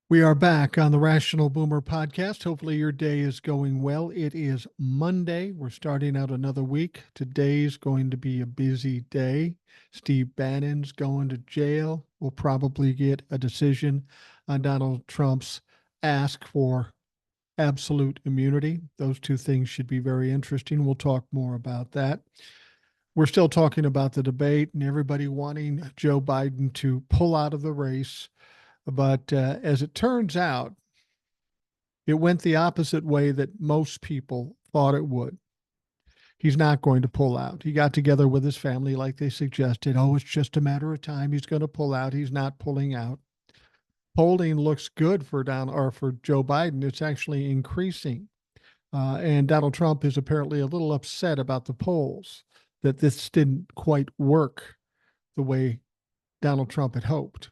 We are back on the Rational Boomer podcast. Hopefully, your day is going well. It is Monday. We're starting out another week. Today's going to be a busy day. Steve Bannon's going to jail. We'll probably get a decision on Donald Trump's ask for absolute immunity. Those two things should be very interesting. We'll talk more about that. We're still talking about the debate and everybody wanting Joe Biden to pull out of the race. But as it turns out, it went the opposite way that most people thought it would. He's not going to pull out. He got together with his family like they suggested. Oh, it's just a matter of time. He's going to pull out. He's not pulling out. Polling looks good for for Joe Biden. It's actually increasing. And Donald Trump is apparently a little upset about the polls, that this didn't quite work the way Donald Trump had hoped.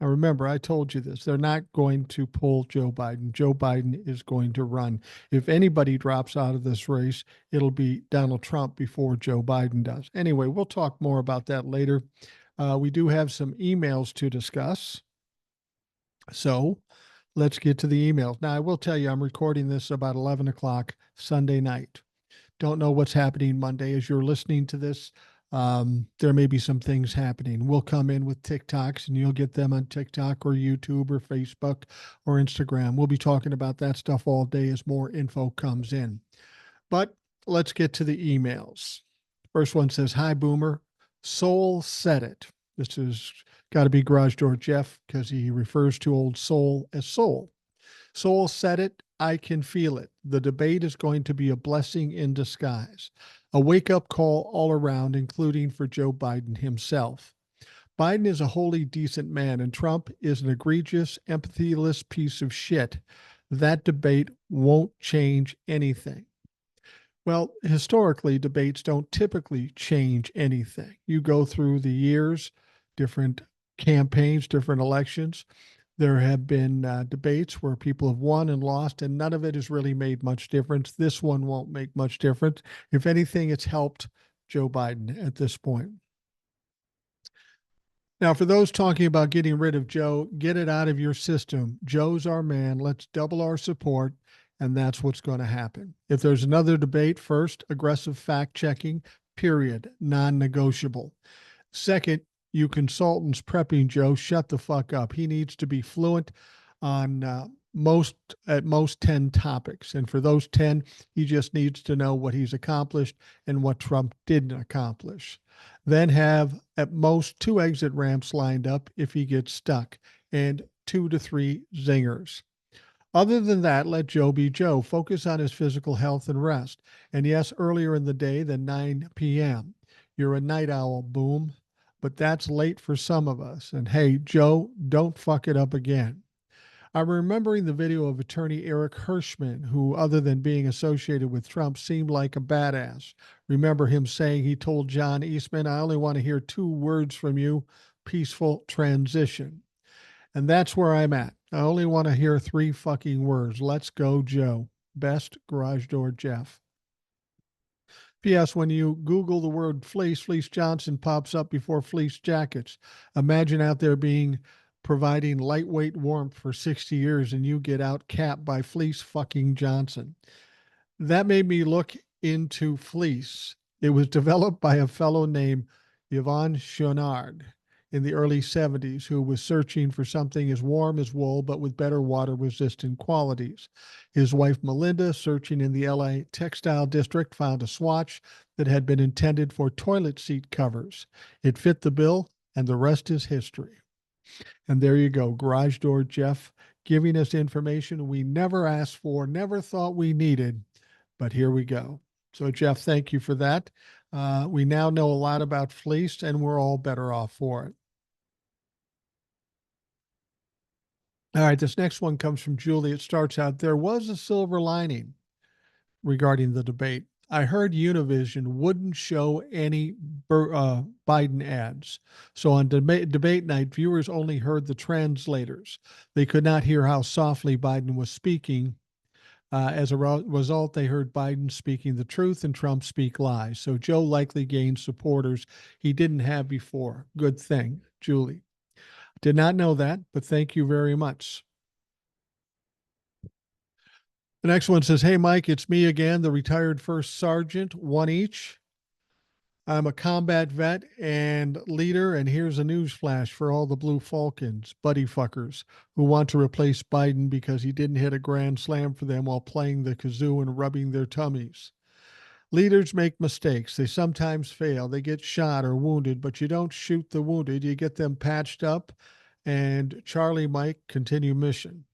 Now, remember, I told you this. They're not going to pull Joe Biden. Joe Biden is going to run. If anybody drops out of this race, it'll be Donald Trump before Joe Biden does. Anyway, we'll talk more about that later. We do have some emails to discuss. So let's get to the emails. Now, I will tell you, I'm recording this about 11 o'clock Sunday night. Don't know what's happening Monday as you're listening to this. There may be some things happening. We'll come in with TikToks and you'll get them on TikTok or YouTube or Facebook or Instagram. We'll be talking about that stuff all day as more info comes in. But let's get to the emails. First one says, "Hi, Boomer. Soul said it." This has got to be Garage Door Jeff because he refers to old Soul as Soul. Soul said it. I can feel it. The debate is going to be a blessing in disguise. A wake-up call all around, including for Joe Biden himself. Biden is a wholly decent man, and Trump is an egregious, empathyless piece of shit. That debate won't change anything. Well, historically, debates don't typically change anything. You go through the years, different campaigns, different elections. There have been debates where people have won and lost, and none of it has really made much difference. This one won't make much difference. If anything, it's helped Joe Biden at this point. Now, for those talking about getting rid of Joe, get it out of your system. Joe's our man. Let's double our support, and that's what's going to happen. If there's another debate, first, aggressive fact checking, period, non negotiable. Second, you consultants prepping Joe, shut the fuck up. He needs to be fluent on at most 10 topics. And for those 10, he just needs to know what he's accomplished and what Trump didn't accomplish. Then have at most 2 exit ramps lined up if he gets stuck, and 2 to 3 zingers. Other than that, let Joe be Joe. Focus on his physical health and rest. And yes, earlier in the day than 9 p.m. You're a night owl, Boom. But that's late for some of us. And hey, Joe, don't fuck it up again. I'm remembering the video of attorney Eric Hirschman, who, other than being associated with Trump, seemed like a badass. Remember him saying he told John Eastman, "I only want to hear 2 words from you, peaceful transition." And that's where I'm at. I only want to hear 3 fucking words. Let's go, Joe. Best, Garage Door Jeff. P.S. When you Google the word fleece, Fleece Johnson pops up before fleece jackets. Imagine out there providing lightweight warmth for 60 years and you get out capped by Fleece fucking Johnson. That made me look into fleece. It was developed by a fellow named Yvon Chouinard in the early 70s who was searching for something as warm as wool but with better water-resistant qualities. His wife Melinda, searching in the LA textile district, found a swatch that had been intended for toilet seat covers. It fit the bill, and the rest is history. And there you go, Garage Door Jeff giving us information we never asked for, never thought we needed, but here we go. So Jeff, thank you for that. We now know a lot about fleece, and we're all better off for it. All right, this next one comes from Julie. It starts out, "There was a silver lining regarding the debate. I heard Univision wouldn't show any Biden ads. So on debate night, viewers only heard the translators. They could not hear how softly Biden was speaking. As a result, they heard Biden speaking the truth and Trump speak lies. So Joe likely gained supporters he didn't have before. Good thing, Julie. Did not know that, but thank you very much. The next one says, "Hey, Mike, it's me again, the retired first sergeant, one each. I'm a combat vet and leader, and here's a news flash for all the Blue Falcons, buddy fuckers, who want to replace Biden because he didn't hit a grand slam for them while playing the kazoo and rubbing their tummies. Leaders make mistakes. They sometimes fail. They get shot or wounded, but you don't shoot the wounded. You get them patched up, and Charlie Mike continue mission.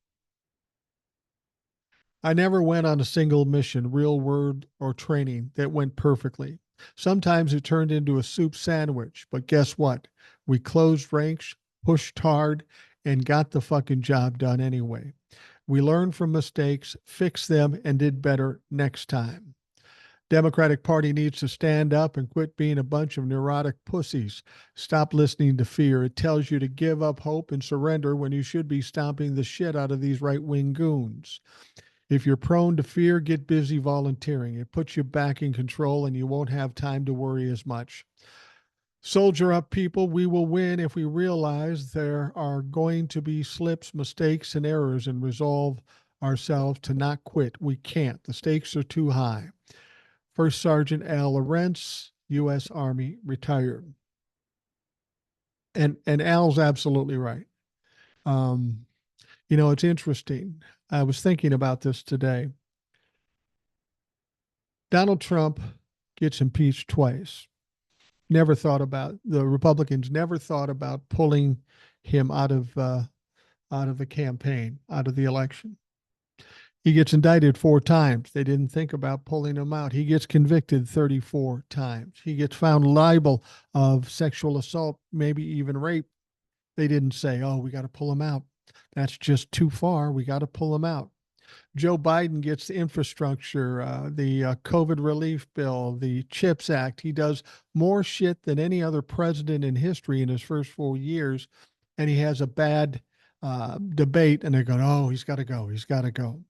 I never went on a single mission, real word or training, that went perfectly. Sometimes it turned into a soup sandwich, but guess what? We closed ranks, pushed hard, and got the fucking job done anyway. We learned from mistakes, fixed them, and did better next time. Democratic Party needs to stand up and quit being a bunch of neurotic pussies. Stop listening to fear. It tells you to give up hope and surrender when you should be stomping the shit out of these right-wing goons. If you're prone to fear, get busy volunteering. It puts you back in control and you won't have time to worry as much. Soldier up, people. We will win if we realize there are going to be slips, mistakes, and errors and resolve ourselves to not quit. We can't. The stakes are too high. First Sergeant Al Lawrence, U.S. Army, retired. And Al's absolutely right. Um, it's interesting. I was thinking about this today. Donald Trump gets impeached twice. The Republicans never thought about pulling him out of the campaign, out of the election. He gets indicted 4 times. They didn't think about pulling him out. He gets convicted 34 times. He gets found liable of sexual assault, maybe even rape. They didn't say, oh, we got to pull him out. That's just too far. We got to pull him out. Joe Biden gets the infrastructure, the COVID relief bill, the CHIPS Act. He does more shit than any other president in history in his first 4 years. And he has a bad debate, and they're going, oh, he's got to go. He's got to go.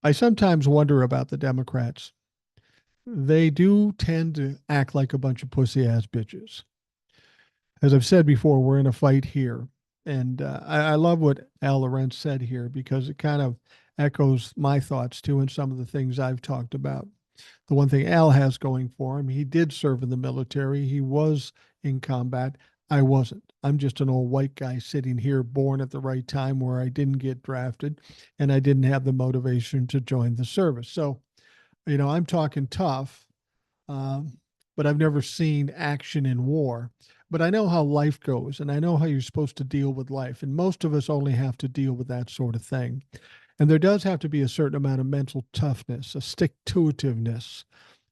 I sometimes wonder about the Democrats. They do tend to act like a bunch of pussy ass bitches. As I've said before, we're in a fight here. And I love what Al Lorenz said here because it kind of echoes my thoughts too and some of the things I've talked about. The one thing Al has going for him, he did serve in the military. He was in combat. I wasn't. I'm just an old white guy sitting here born at the right time where I didn't get drafted and I didn't have the motivation to join the service. So, I'm talking tough, um, but I've never seen action in war. But I know how life goes and I know how you're supposed to deal with life. And most of us only have to deal with that sort of thing. And there does have to be a certain amount of mental toughness, a stick to itiveness,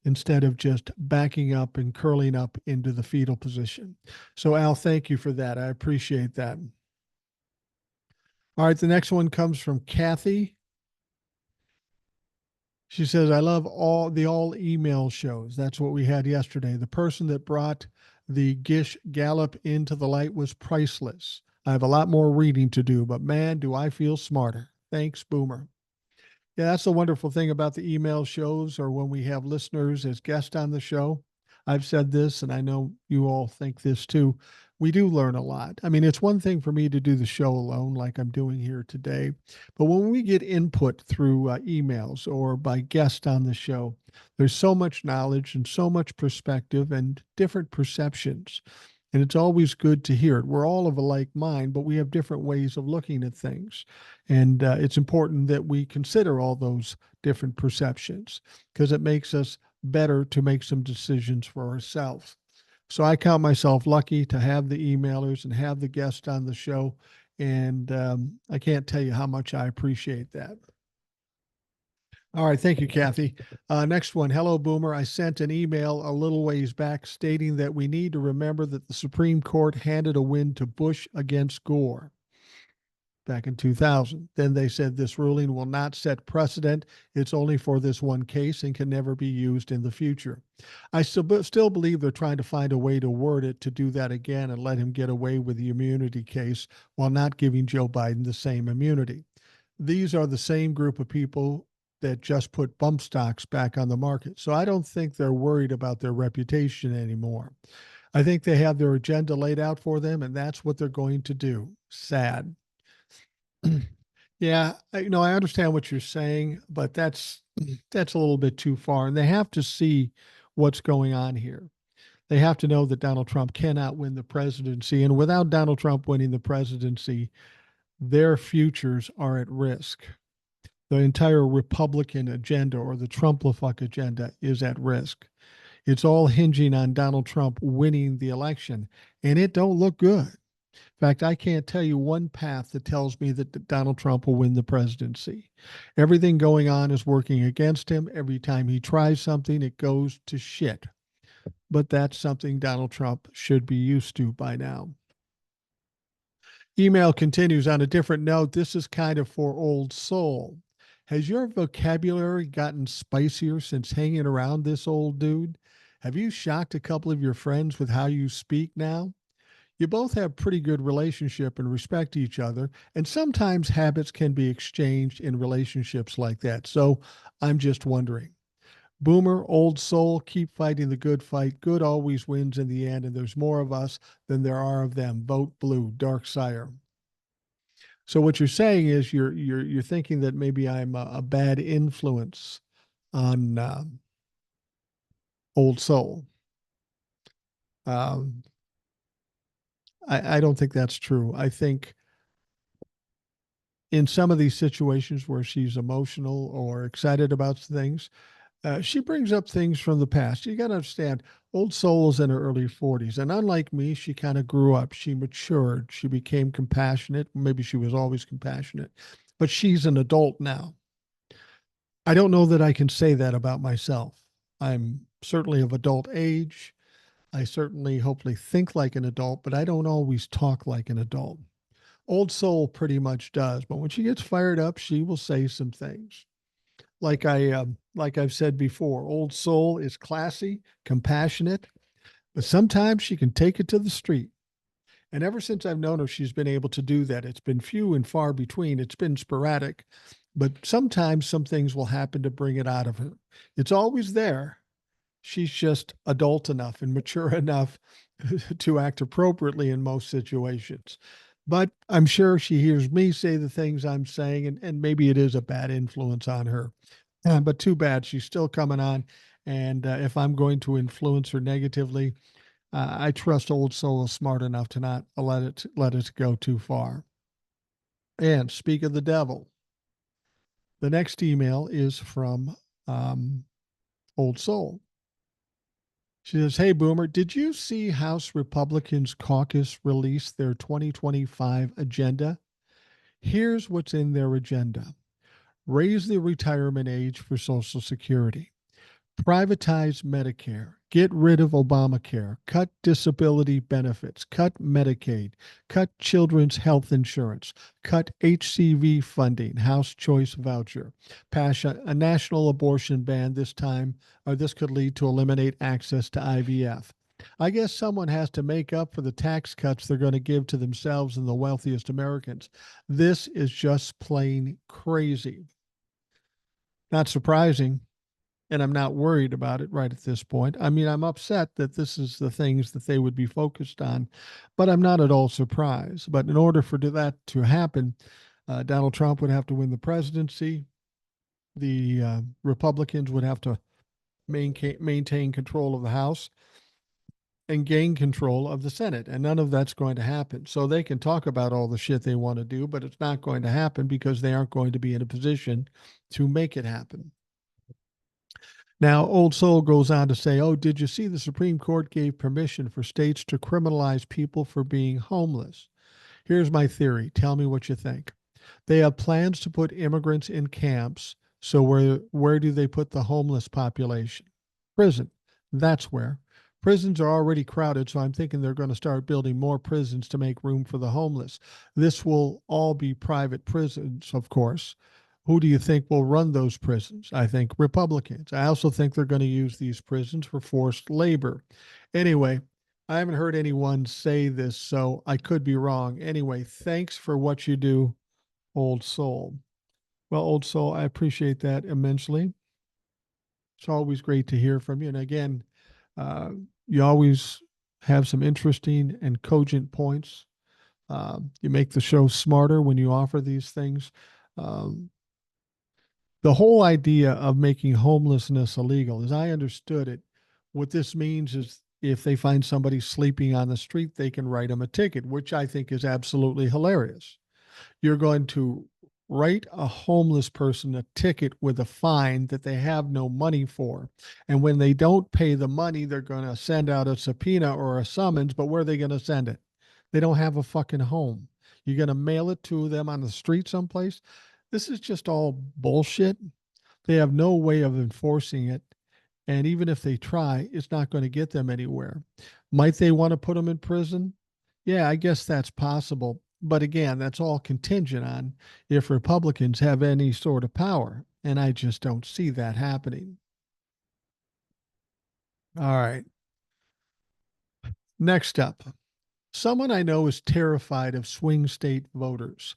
instead of just backing up and curling up into the fetal position. So, Al, thank you for that. I appreciate that. All right, the next one comes from Kathy. She says, I love all email shows. That's what we had yesterday. The person that brought the Gish Gallop into the light was priceless. I have a lot more reading to do, but man, do I feel smarter. Thanks, Boomer. Yeah, that's the wonderful thing about the email shows or when we have listeners as guests on the show. I've said this, and I know you all think this too. We do learn a lot. I mean, it's one thing for me to do the show alone, like I'm doing here today. But when we get input through emails or by guests on the show, there's so much knowledge and so much perspective and different perceptions. And it's always good to hear it. We're all of a like mind, but we have different ways of looking at things. And it's important that we consider all those different perceptions because it makes us better to make some decisions for ourselves. So I count myself lucky to have the emailers and have the guests on the show. And I can't tell you how much I appreciate that. All right. Thank you, Kathy. Next one. Hello, Boomer. I sent an email a little ways back stating that we need to remember that the Supreme Court handed a win to Bush against Gore back in 2000. Then they said this ruling will not set precedent. It's only for this one case and can never be used in the future. I still believe they're trying to find a way to word it to do that again and let him get away with the immunity case while not giving Joe Biden the same immunity. These are the same group of people that just put bump stocks back on the market. So I don't think they're worried about their reputation anymore. I think they have their agenda laid out for them, and that's what they're going to do. Sad. Yeah, I understand what you're saying, but that's a little bit too far. And they have to see what's going on here. They have to know that Donald Trump cannot win the presidency, and without Donald Trump winning the presidency, their futures are at risk. The entire Republican agenda or the Trump-la-fuck agenda is at risk. It's all hinging on Donald Trump winning the election, and it don't look good. In fact, I can't tell you one path that tells me that Donald Trump will win the presidency. Everything going on is working against him. Every time he tries something, it goes to shit. But that's something Donald Trump should be used to by now. Email continues on a different note. This is kind of for old soul. Has your vocabulary gotten spicier since hanging around this old dude? Have you shocked a couple of your friends with how you speak now? You both have pretty good relationship and respect each other, and sometimes habits can be exchanged in relationships like that. So I'm just wondering. Boomer, old soul, keep fighting the good fight. Good always wins in the end, and there's more of us than there are of them. Vote blue, Dark Sire. So what you're saying is you're thinking that maybe I'm a bad influence on old soul. Um, I don't think that's true. I think in some of these situations where she's emotional or excited about things, she brings up things from the past. You got to understand, old soul is in her early 40s. And unlike me, she kind of grew up. She matured. She became compassionate. Maybe she was always compassionate, but she's an adult now. I don't know that I can say that about myself. I'm certainly of adult age. I certainly, hopefully, think like an adult, but I don't always talk like an adult. Old soul pretty much does, but when she gets fired up, she will say some things. Like I've said before, old soul is classy, compassionate, but sometimes she can take it to the street. And ever since I've known her, she's been able to do that. It's been few and far between. It's been sporadic, but sometimes some things will happen to bring it out of her. It's always there. She's just adult enough and mature enough to act appropriately in most situations. But I'm sure she hears me say the things I'm saying, and maybe it is a bad influence on her. But too bad. She's still coming on. And if I'm going to influence her negatively, I trust Old Soul is smart enough to not let it go too far. And speak of the devil, the next email is from Old Soul. She says, "Hey, Boomer, did you see House Republicans caucus release their 2025 agenda? Here's what's in their agenda: raise the retirement age for Social Security, privatize Medicare, get rid of Obamacare, cut disability benefits, cut Medicaid, cut children's health insurance, cut HCV funding, House Choice Voucher, pass a national abortion ban this time, or this could lead to eliminate access to IVF. I guess someone has to make up for the tax cuts they're going to give to themselves and the wealthiest Americans. This is just plain crazy. Not surprising, and I'm not worried about it right at this point. I mean, I'm upset that this is the things that they would be focused on, but I'm not at all surprised. But in order for that to happen, Donald Trump would have to win the presidency. The Republicans would have to maintain control of the House and gain control of the Senate. And none of that's going to happen. So they can talk about all the shit they want to do, but it's not going to happen because they aren't going to be in a position to make it happen. Now, Old Soul goes on to say, "Oh, did you see the Supreme Court gave permission for states to criminalize people for being homeless? Here's my theory. Tell me what you think. They have plans to put immigrants in camps. So where do they put the homeless population? Prison. That's where. Prisons are already crowded, so I'm thinking they're going to start building more prisons to make room for the homeless. This will all be private prisons, of course. Who do you think will run those prisons? I think Republicans. I also think they're going to use these prisons for forced labor. Anyway, I haven't heard anyone say this, so I could be wrong. Anyway, thanks for what you do, Old Soul." Well, Old Soul, I appreciate that immensely. It's always great to hear from you. And again, uh, you always have some interesting and cogent points. You make the show smarter when you offer these things. Um, the whole idea of making homelessness illegal, as I understood it, what this means is if they find somebody sleeping on the street, they can write them a ticket, which I think is absolutely hilarious. You're going to write a homeless person a ticket with a fine that they have no money for. And when they don't pay the money, they're going to send out a subpoena or a summons, but where are they going to send it? They don't have a fucking home. You're going to mail it to them on the street someplace. This is just all bullshit. They have no way of enforcing it. And even if they try, it's not going to get them anywhere. Might they want to put them in prison? Yeah, I guess that's possible. But again, that's all contingent on if Republicans have any sort of power. And I just don't see that happening. All right. Next up, someone I know is terrified of swing state voters.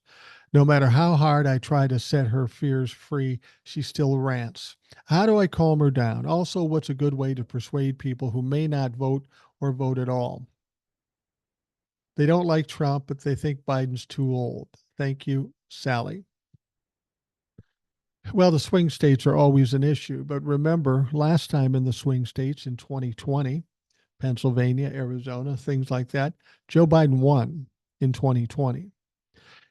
No matter how hard I try to set her fears free, she still rants. How do I calm her down? Also, what's a good way to persuade people who may not vote or vote at all? They don't like Trump, but they think Biden's too old. Thank you, Sally. Well, the swing states are always an issue, but remember last time in the swing states in 2020, Pennsylvania, Arizona, things like that, Joe Biden won in 2020.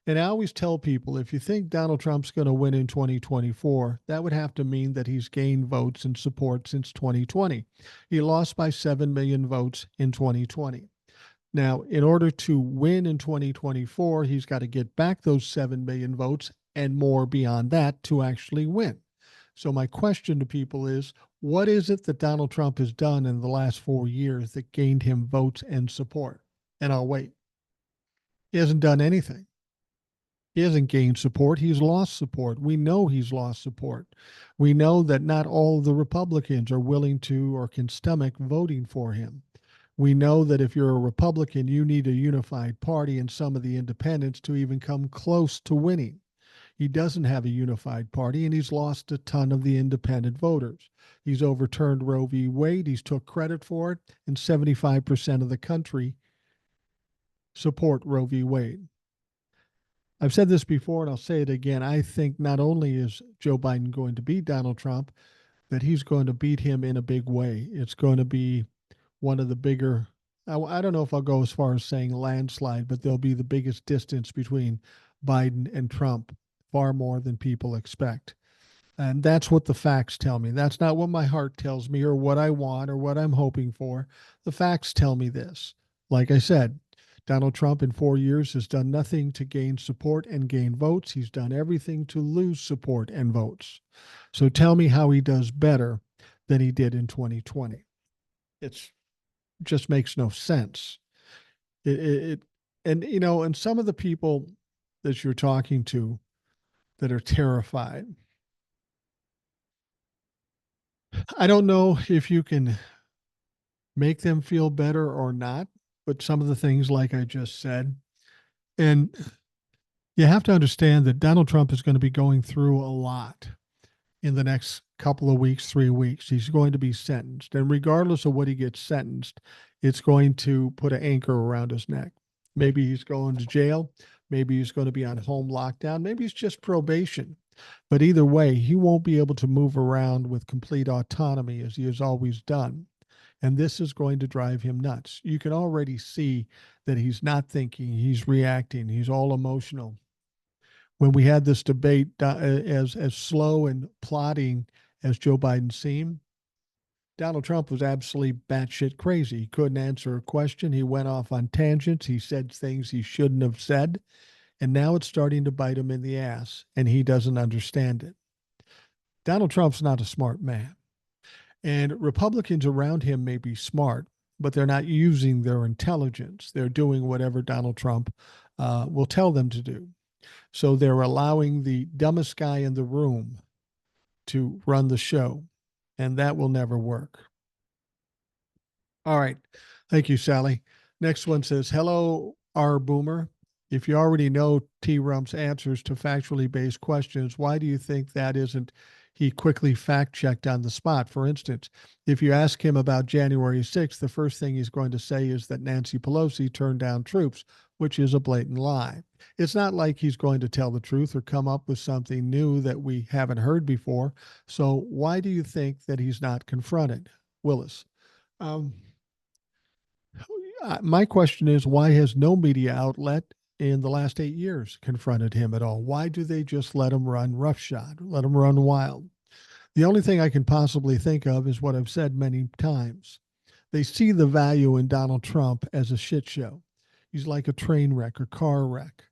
And I always tell people if you think Donald Trump's going to win in 2024, that would have to mean that he's gained votes and support since 2020. He lost by 7 million votes in 2020. Now, in order to win in 2024, he's got to get back those 7 million votes and more beyond that to actually win. So, my question to people is what is it that Donald Trump has done in the last 4 years that gained him votes and support? And I'll wait. He hasn't done anything. He hasn't gained support. He's lost support. We know he's lost support. We know that not all of the Republicans are willing to or can stomach voting for him. We know that if you're a Republican, you need a unified party and some of the independents to even come close to winning. He doesn't have a unified party, and he's lost a ton of the independent voters. He's overturned Roe v. Wade. He's took credit for it, and 75% of the country support Roe v. Wade. I've said this before, and I'll say it again. I think not only is Joe Biden going to beat Donald Trump, that he's going to beat him in a big way. It's going to be one of the bigger, I don't know if I'll go as far as saying landslide, but there'll be the biggest distance between Biden and Trump, far more than people expect. And that's what the facts tell me. That's not what my heart tells me or what I want or what I'm hoping for. The facts tell me this. Like I said, Donald Trump in 4 years has done nothing to gain support and gain votes. He's done everything to lose support and votes. So tell me how he does better than he did in 2020. It's just makes no sense. It and and some of the people that you're talking to that are terrified, I don't know if you can make them feel better or not, but some of the things like I just said, and you have to understand that Donald Trump is going to be going through a lot in the next couple of weeks, 3 weeks. He's going to be sentenced. And regardless of what he gets sentenced, it's going to put an anchor around his neck. Maybe he's going to jail. Maybe he's going to be on home lockdown. Maybe it's just probation. But either way, he won't be able to move around with complete autonomy as he has always done. And this is going to drive him nuts. You can already see that he's not thinking, he's reacting, he's all emotional. When we had this debate, as slow and plodding as Joe Biden seemed, Donald Trump was absolutely batshit crazy. He couldn't answer a question. He went off on tangents. He said things he shouldn't have said. And now it's starting to bite him in the ass, and he doesn't understand it. Donald Trump's not a smart man. And Republicans around him may be smart, but they're not using their intelligence. They're doing whatever Donald Trump will tell them to do. So they're allowing the dumbest guy in the room to run the show, and that will never work. All right. Thank you, Sally. Next one says, hello, R Boomer. If you already know T Rump's answers to factually based questions, why do you think that isn't he quickly fact checked on the spot. For instance, if you ask him about January 6th, the first thing he's going to say is that Nancy Pelosi turned down troops, which is a blatant lie. It's not like he's going to tell the truth or come up with something new that we haven't heard before. So, why do you think that he's not confronted? Willis. Um, my question is, why has no media outlet in the last 8 years confronted him at all? Why do they just let him run roughshod, let him run wild? The only thing I can possibly think of is what I've said many times. They see the value in Donald Trump as a shit show. He's like a train wreck or car wreck.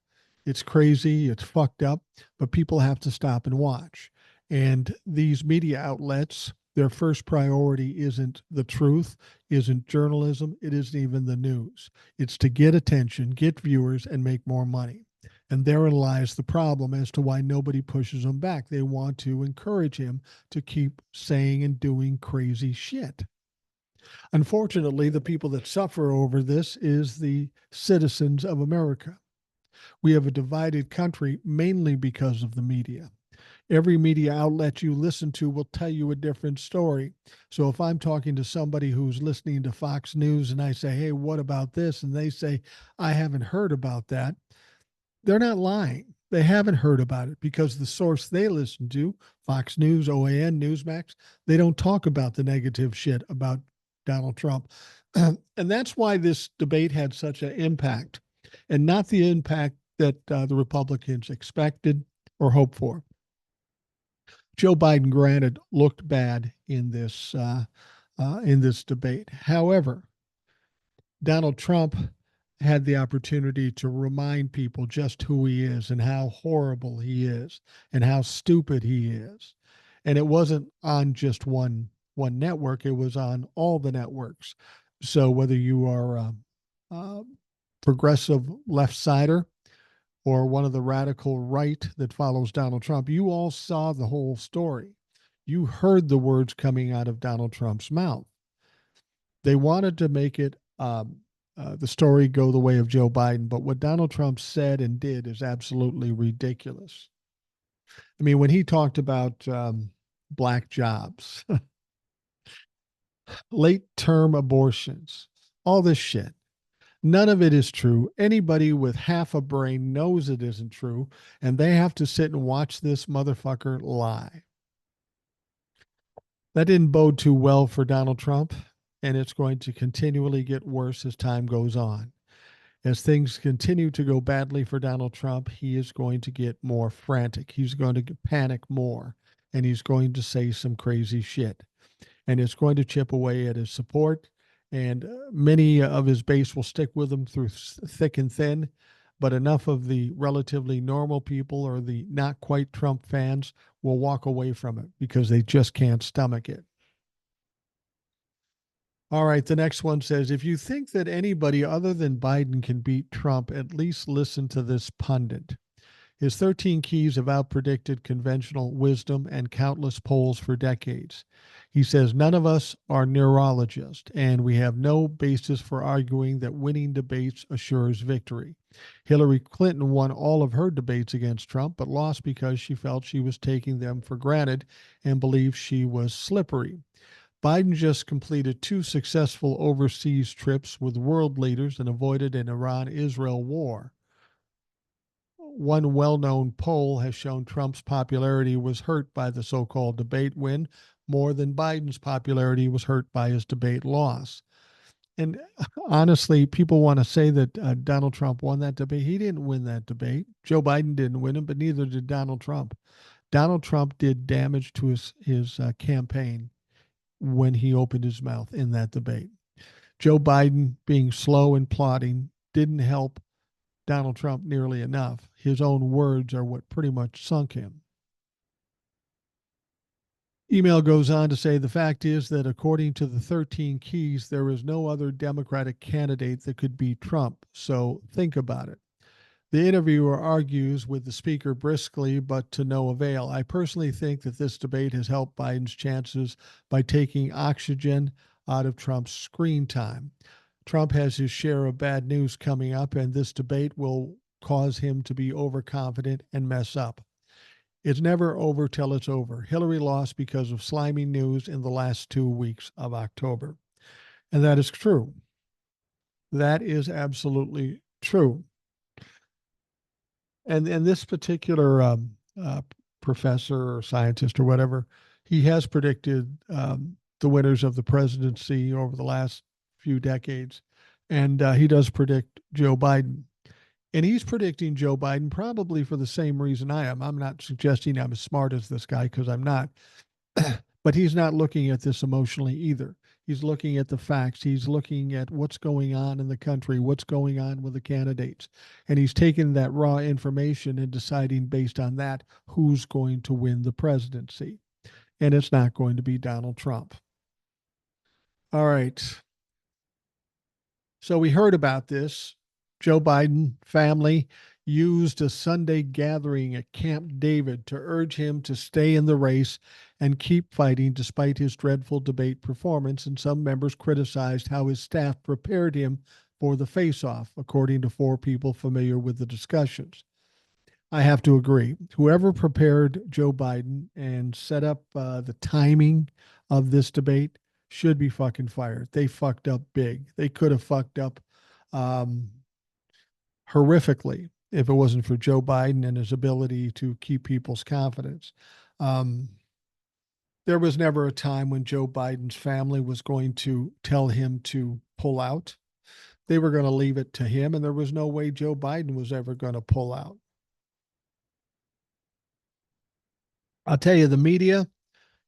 It's crazy, it's fucked up, but people have to stop and watch. And these media outlets, their first priority isn't the truth, isn't journalism, it isn't even the news. It's to get attention, get viewers, and make more money. And therein lies the problem as to why nobody pushes him back. They want to encourage him to keep saying and doing crazy shit. Unfortunately, the people that suffer over this is the citizens of America. We have a divided country mainly because of the media. Every media outlet you listen to will tell you a different story. So if I'm talking to somebody who's listening to Fox News and I say, hey, what about this? And they say, I haven't heard about that. They're not lying. They haven't heard about it because the source they listen to, Fox News, OAN, Newsmax, they don't talk about the negative shit about Donald Trump. And that's why this debate had such an impact, and not the impact that the Republicans expected or hoped for. Joe Biden, granted, looked bad in this debate. However, Donald Trump had the opportunity to remind people just who he is and how horrible he is and how stupid he is. And it wasn't on just one network; it was on all the networks. So whether you are a progressive left sider or one of the radical right that follows Donald Trump, you all saw the whole story. You heard the words coming out of Donald Trump's mouth. They wanted to make it the story go the way of Joe Biden, but what Donald Trump said and did is absolutely ridiculous. I mean, when he talked about black jobs, late term abortions, all this shit, none of it is true. Anybody with half a brain knows it isn't true, and they have to sit and watch this motherfucker lie. That didn't bode too well for Donald Trump, and it's going to continually get worse as time goes on. As things continue to go badly for Donald Trump, he is going to get more frantic. He's going to panic more, and he's going to say some crazy shit. And it's going to chip away at his support. And many of his base will stick with him through thick and thin. But enough of the relatively normal people or the not quite Trump fans will walk away from it because they just can't stomach it. All right, the next one says, if you think that anybody other than Biden can beat Trump, at least listen to this pundit. His 13 keys have outpredicted conventional wisdom and countless polls for decades. He says, none of us are neurologists, and we have no basis for arguing that winning debates assures victory. Hillary Clinton won all of her debates against Trump, but lost because she felt she was taking them for granted and believed she was slippery. Biden just completed 2 successful overseas trips with world leaders and avoided an Iran-Israel war. One well-known poll has shown Trump's popularity was hurt by the so-called debate win more than Biden's popularity was hurt by his debate loss. And honestly, people want to say that Donald Trump won that debate. He didn't win that debate. Joe Biden didn't win it, but neither did Donald Trump. Donald Trump did damage to his campaign when he opened his mouth in that debate. Joe Biden being slow and plotting didn't help Donald Trump nearly enough. His own words are what pretty much sunk him. Email goes on to say the fact is that according to the 13 keys, there is no other Democratic candidate that could beat Trump. So think about it. The interviewer argues with the speaker briskly, but to no avail. I personally think that this debate has helped Biden's chances by taking oxygen out of Trump's screen time. Trump has his share of bad news coming up, and this debate will cause him to be overconfident and mess up. It's never over till it's over. Hillary lost because of slimy news in the last 2 weeks of October. And that is true. That is absolutely true. And this particular professor or scientist or whatever, he has predicted the winners of the presidency over the last few decades, and he does predict Joe Biden. And he's predicting Joe Biden probably for the same reason I am. I'm not suggesting I'm as smart as this guy because I'm not, but he's not looking at this emotionally either. He's looking at the facts. He's looking at what's going on in the country, what's going on with the candidates. And he's taking that raw information and deciding based on that who's going to win the presidency. And it's not going to be Donald Trump. All right. So we heard about this. Joe Biden family used a Sunday gathering at Camp David to urge him to stay in the race and keep fighting despite his dreadful debate performance. And some members criticized how his staff prepared him for the face-off, according to 4 people familiar with the discussions. I have to agree. Whoever prepared Joe Biden and set up the timing of this debate should be fucking fired. They fucked up big. They could have fucked up horrifically if it wasn't for Joe Biden and his ability to keep people's confidence. There was never a time when Joe Biden's family was going to tell him to pull out. They were going to leave it to him, and there was no way Joe Biden was ever going to pull out. I'll tell you, the media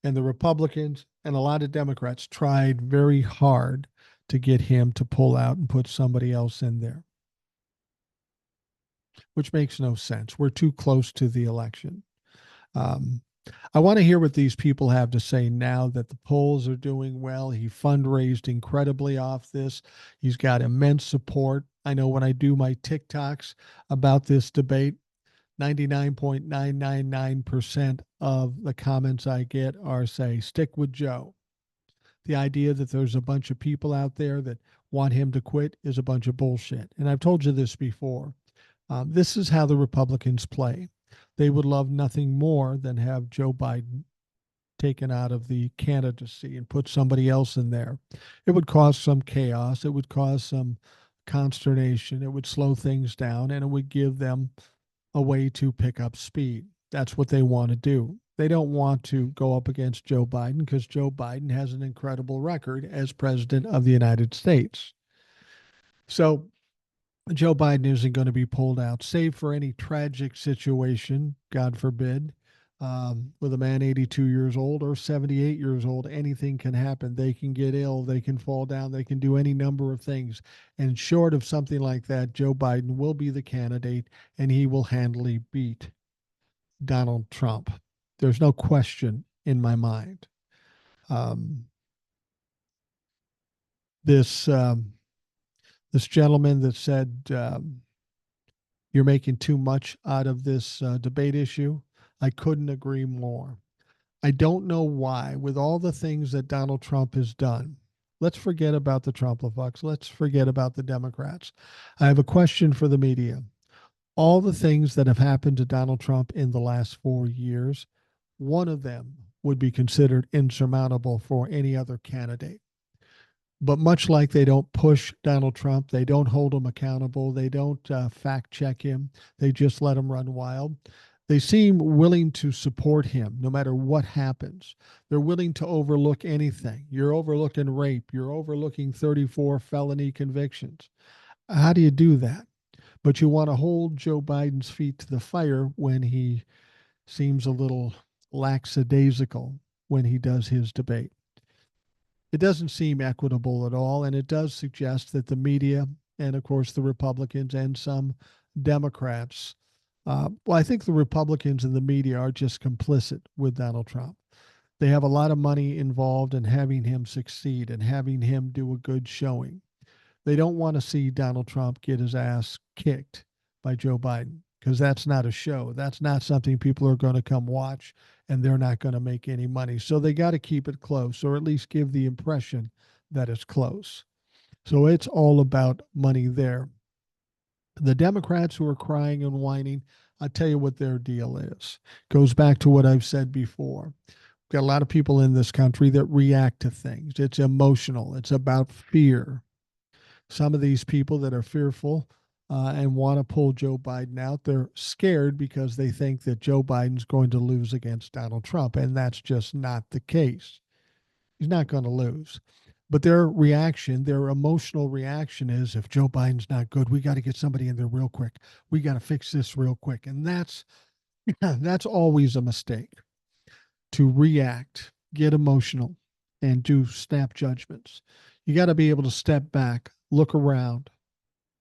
and the Republicans and a lot of Democrats tried very hard to get him to pull out and put somebody else in there, which makes no sense. We're too close to the election. I want to hear what these people have to say now that the polls are doing well. He fundraised incredibly off this. He's got immense support. I know when I do my TikToks about this debate, 99.999% of the comments I get are say, stick with Joe. The idea that there's a bunch of people out there that want him to quit is a bunch of bullshit. And I've told you this before. This is how the Republicans play. They would love nothing more than have Joe Biden taken out of the candidacy and put somebody else in there. It would cause some chaos. It would cause some consternation. It would slow things down, and it would give them a way to pick up speed. That's what they want to do. They don't want to go up against Joe Biden because Joe Biden has an incredible record as president of the United States. So Joe Biden isn't going to be pulled out, save for any tragic situation, God forbid, with a man 82 years old or 78 years old. Anything can happen. They can get ill. They can fall down. They can do any number of things. And short of something like that, Joe Biden will be the candidate and he will handily beat Donald Trump. There's no question in my mind. This gentleman that said you're making too much out of this debate issue, I couldn't agree more. I don't know why, with all the things that Donald Trump has done. Let's forget about the Trump-a-fucks. Let's forget about the Democrats. I have a question for the media. All the things that have happened to Donald Trump in the last 4 years, one of them would be considered insurmountable for any other candidate. But much like they don't push Donald Trump, they don't hold him accountable, they don't fact check him, they just let him run wild. They seem willing to support him no matter what happens. They're willing to overlook anything. You're overlooking rape, you're overlooking 34 felony convictions. How do you do that? But you want to hold Joe Biden's feet to the fire when he seems a little lackadaisical when he does his debate. It doesn't seem equitable at all, and it does suggest that the media and, of course, the Republicans and some Democrats, well, I think the Republicans and the media are just complicit with Donald Trump. They have a lot of money involved in having him succeed and having him do a good showing. They don't want to see Donald Trump get his ass kicked by Joe Biden because that's not a show. That's not something people are going to come watch, and they're not going to make any money. So they got to keep it close, or at least give the impression that it's close. So it's all about money there. The Democrats who are crying and whining, I'll tell you what their deal is. Goes back to what I've said before. Got a lot of people in this country that react to things. It's emotional. It's about fear. Some of these people that are fearful and want to pull Joe Biden out, they're scared because they think that Joe Biden's going to lose against Donald Trump. And that's just not the case. He's not going to lose. But their reaction, their emotional reaction is if Joe Biden's not good, we got to get somebody in there real quick. We got to fix this real quick. And that's always a mistake to react, get emotional, and do snap judgments. You got to be able to step back, look around,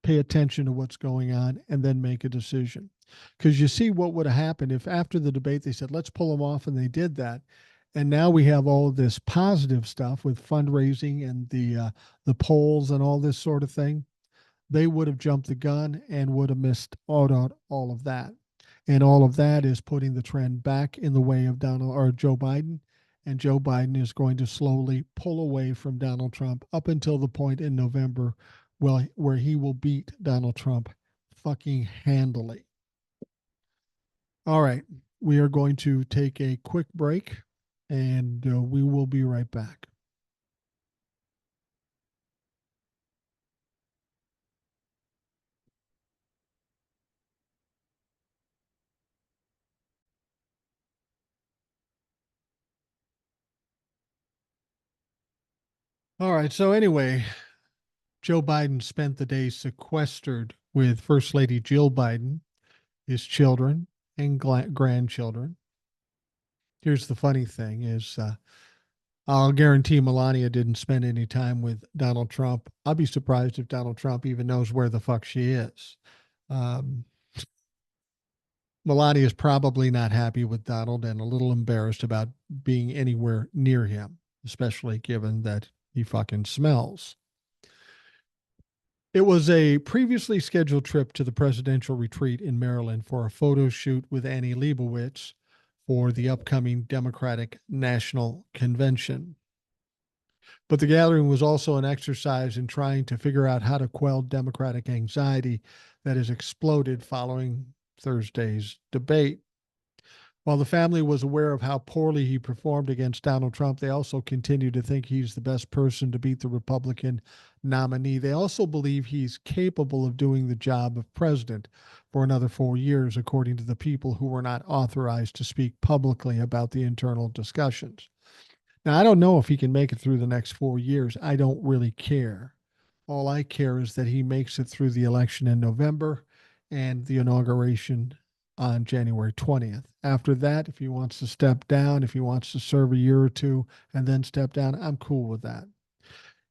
pay attention to what's going on, and then make a decision. Because you see what would have happened if after the debate they said, let's pull them off, and they did that. And now we have all of this positive stuff with fundraising and the polls and all this sort of thing. They would have jumped the gun and would have missed out on all of that. And all of that is putting the trend back in the way of Donald or Joe Biden. And Joe Biden is going to slowly pull away from Donald Trump up until the point in November where he will beat Donald Trump fucking handily. All right. We are going to take a quick break and we will be right back. All right. So, anyway, Joe Biden spent the day sequestered with First Lady Jill Biden, his children, and grandchildren. Here's the funny thing is I'll guarantee Melania didn't spend any time with Donald Trump. I'll be surprised if Donald Trump even knows where the fuck she is. Um, Melania is probably not happy with Donald and a little embarrassed about being anywhere near him, especially given that he fucking smells. It was a previously scheduled trip to the presidential retreat in Maryland for a photo shoot with Annie Leibovitz for the upcoming Democratic National Convention. But the gathering was also an exercise in trying to figure out how to quell Democratic anxiety that has exploded following Thursday's debate. While the family was aware of how poorly he performed against Donald Trump, they also continue to think he's the best person to beat the Republican nominee. They also believe he's capable of doing the job of president for another 4 years, according to the people who were not authorized to speak publicly about the internal discussions. Now, I don't know if he can make it through the next 4 years. I don't really care. All I care is that he makes it through the election in November and the inauguration on January 20th. After that, if he wants to step down, if he wants to serve a year or two and then step down, I'm cool with that.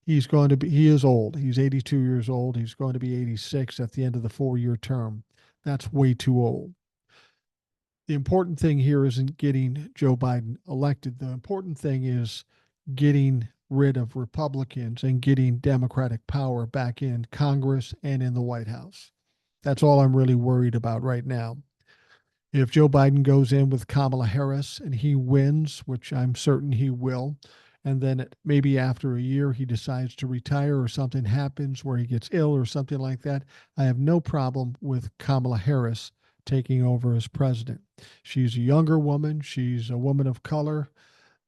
He is old. He's 82 years old. He's going to be 86 at the end of the 4-year term. That's way too old. The important thing here isn't getting Joe Biden elected. The important thing is getting rid of Republicans and getting Democratic power back in Congress and in the White House. That's all I'm really worried about right now. If Joe Biden goes in with Kamala Harris and he wins, which I'm certain he will, and then maybe after a year he decides to retire or something happens where he gets ill or something like that, I have no problem with Kamala Harris taking over as president. She's a younger woman. She's a woman of color.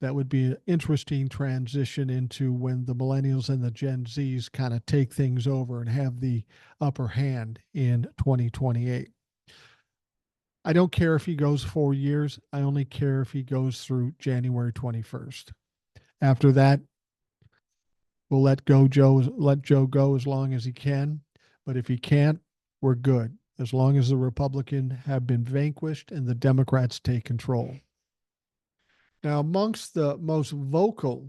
That would be an interesting transition into when the millennials and the Gen Zs kind of take things over and have the upper hand in 2028. I don't care if he goes 4 years. I only care if he goes through January 21st. After that, we'll let Joe go as long as he can. But if he can't, we're good. As long as the Republicans have been vanquished and the Democrats take control. Now, amongst the most vocal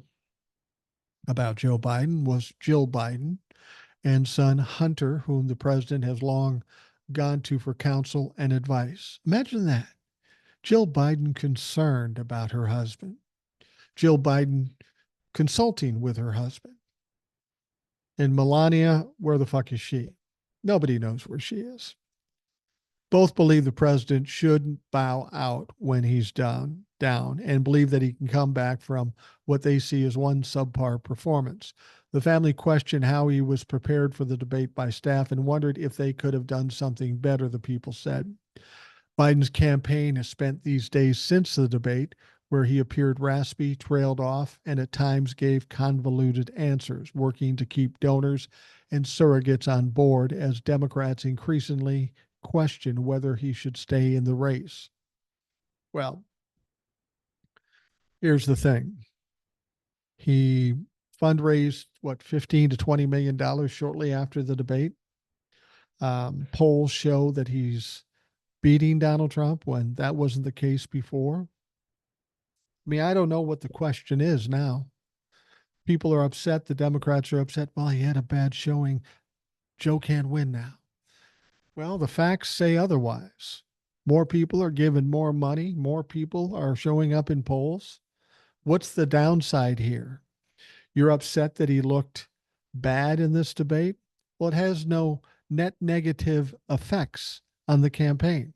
about Joe Biden was Jill Biden and son Hunter, whom the president has long gone to for counsel and advice. Imagine that. Jill Biden concerned about her husband. Jill Biden consulting with her husband. And Melania, where the fuck is she? Nobody knows where she is. Both believe the president should bow out when he's down and believe that he can come back from what they see as one subpar performance. The family questioned how he was prepared for the debate by staff and wondered if they could have done something better, the people said. Biden's campaign has spent these days since the debate where he appeared raspy, trailed off, and at times gave convoluted answers, working to keep donors and surrogates on board as Democrats increasingly question whether he should stay in the race. Well, here's the thing. He fundraised, what, 15 to $20 million shortly after the debate. Polls show that he's beating Donald Trump when that wasn't the case before. I mean, I don't know what the question is now. People are upset. The Democrats are upset. Well, he had a bad showing. Joe can't win now. Well, the facts say otherwise. More people are given more money. More people are showing up in polls. What's the downside here? You're upset that he looked bad in this debate? Well, it has no net negative effects on the campaign.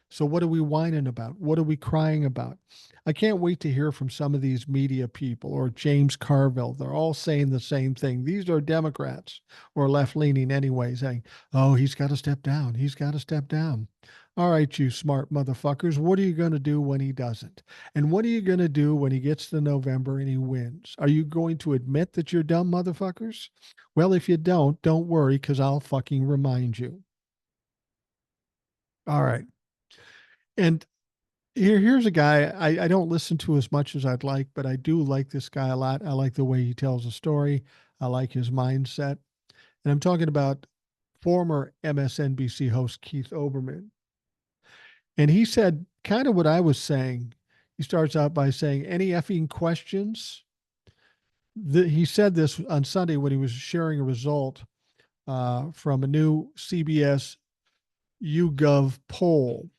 So what are we whining about? What are we crying about? I can't wait to hear from some of these media people or James Carville. They're all saying the same thing. These are Democrats or left leaning anyway, saying, oh, he's got to step down. He's got to step down. All right, you smart motherfuckers, what are you going to do when he doesn't? And what are you going to do when he gets to November and he wins? Are you going to admit that you're dumb motherfuckers? Well, if you don't worry, because I'll fucking remind you. All right. And here's a guy I don't listen to as much as I'd like, but I do like this guy a lot. I like the way he tells a story. I like his mindset. And I'm talking about former MSNBC host Keith Olbermann. And he said kind of what I was saying. He starts out by saying, any effing questions? He said this on Sunday when he was sharing a result from a new CBS YouGov poll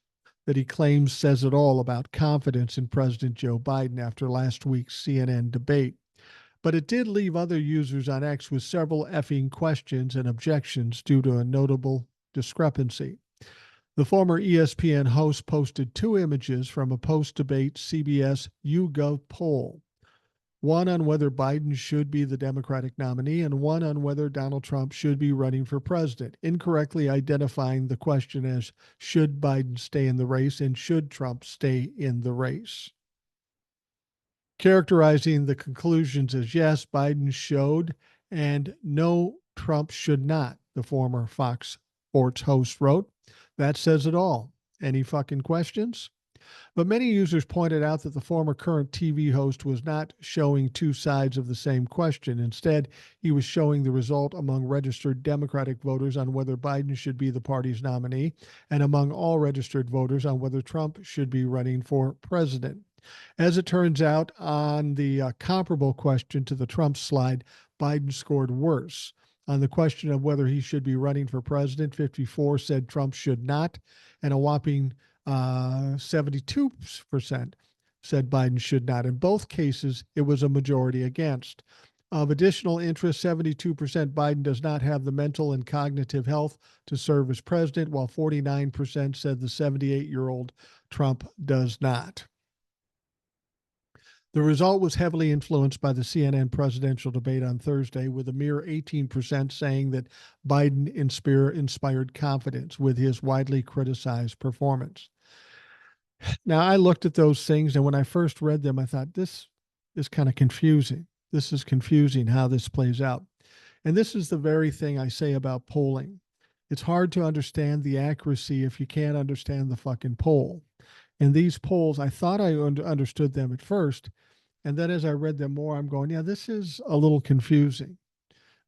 that he claims says it all about confidence in President Joe Biden after last week's CNN debate. But it did leave other users on X with several effing questions and objections due to a notable discrepancy. The former ESPN host posted two images from a post-debate CBS YouGov poll, one on whether Biden should be the Democratic nominee and one on whether Donald Trump should be running for president, incorrectly identifying the question as should Biden stay in the race and should Trump stay in the race. Characterizing the conclusions as yes, Biden showed, and no, Trump should not, the former Fox Sports host wrote. That says it all. Any fucking questions? But many users pointed out that the former current TV host was not showing two sides of the same question. Instead, he was showing the result among registered Democratic voters on whether Biden should be the party's nominee and among all registered voters on whether Trump should be running for president. As it turns out, on the comparable question to the Trump slide, Biden scored worse. On the question of whether he should be running for president, 54 said Trump should not, and a whopping 72% said Biden should not. In both cases, it was a majority against. Of additional interest, 72% Biden does not have the mental and cognitive health to serve as president, while 49% said the 78-year-old Trump does not. The result was heavily influenced by the CNN presidential debate on Thursday, with a mere 18% saying that Biden inspired confidence with his widely criticized performance. Now, I looked at those things, and when I first read them, I thought, this is kind of confusing. This is confusing how this plays out. And this is the very thing I say about polling. It's hard to understand the accuracy if you can't understand the fucking poll. And these polls, I thought I understood them at first. And then as I read them more, I'm going, yeah, this is a little confusing.